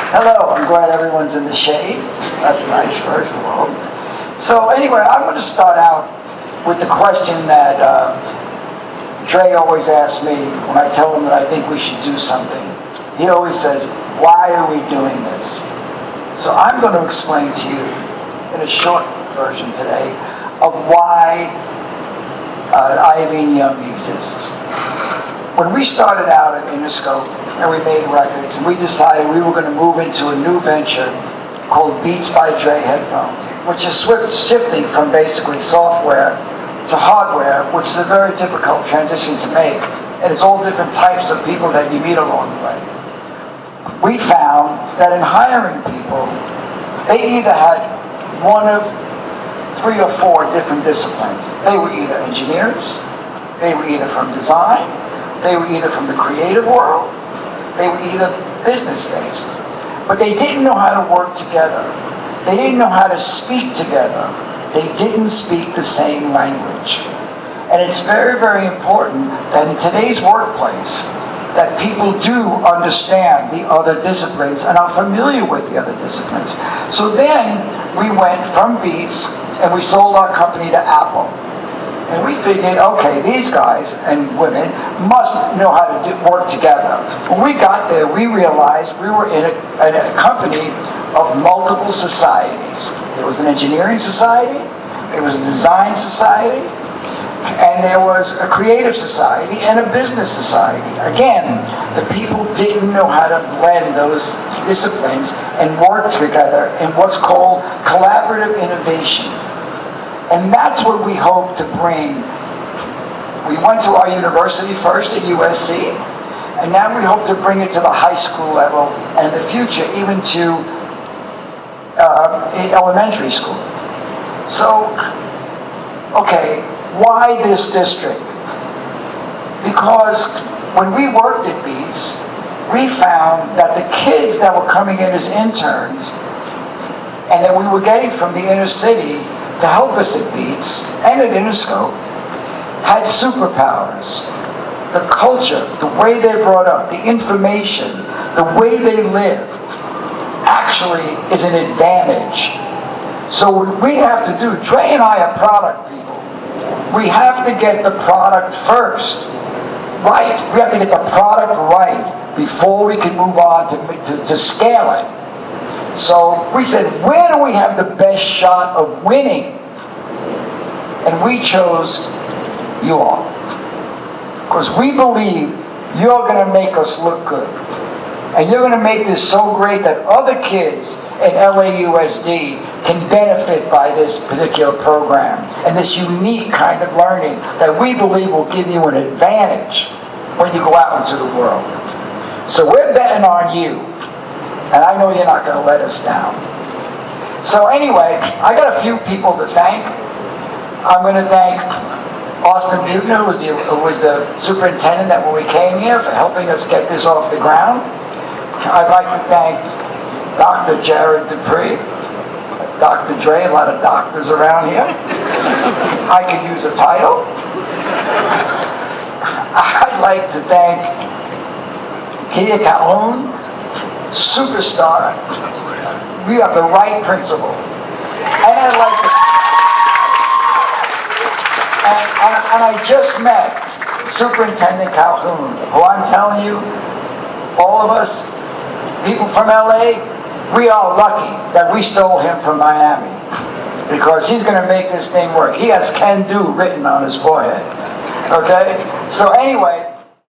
Hello, I'm glad everyone's in the shade. That's nice, first of all. So anyway, I'm going to start out with the question that Dre always asks me when I tell him that I think we should do something. He always says, why are we doing this? So I'm going to explain to you in a short version today of why Iovine'S exists. When we started out at Interscope and we made records, and we decided we were going to move into a new venture called Beats by Dre headphones, which is shifting from basically software to hardware, which is a very difficult transition to make, and it's all different types of people that you meet along the way. We found that in hiring people, they either had one of 3 or 4 different disciplines. They were either engineers, they were either from design, they were either from the creative world, they were either business-based. But they didn't know how to work together. They didn't know how to speak together. They didn't speak the same language. And it's very, very important that in today's workplace, that people do understand the other disciplines and are familiar with the other disciplines. So then we went from Beats and we sold our company to Apple. And we figured, okay, these guys and women must know how to work together. When we got there, we realized we were in a company of multiple societies. There was an engineering society, there was a design society, and there was a creative society and a business society. Again, the people didn't know how to blend those disciplines and work together in what's called collaborative innovation. And that's what we hope to bring. We went to our university first at USC, and now we hope to bring it to the high school level, and in the future even to elementary school. So, okay, why this district? Because when we worked at Beats, we found that the kids that were coming in as interns and that we were getting from the inner city to help us at Beats and at Interscope had superpowers. The culture, the way they're brought up, the information, the way they live actually is an advantage. So what we have to do, Dre and I are product people. We have to get the product first. Right. We have to get the product right before we can move on to scale it. So we said, where do we have the best shot of winning? And we chose you all. Because we believe you're going to make us look good. And you're going to make this so great that other kids at LAUSD can benefit by this particular program and this unique kind of learning that we believe will give you an advantage when you go out into the world. So we're betting on you. And I know you're not going to let us down. So anyway, I got a few people to thank. I'm going to thank Austin Bugner, who was the superintendent that when we came here, for helping us get this off the ground. I'd like to thank Dr. Jared Dupree, Dr. Dre, a lot of doctors around here. I could use a title. I'd like to thank Kia Calhoun, superstar. We have the right principle. And I'd like to, and I just met Superintendent Calhoun, who I'm telling you, all of us, people from LA, we are lucky that we stole him from Miami, because he's going to make this thing work. He has can do written on his forehead. Okay? So anyway,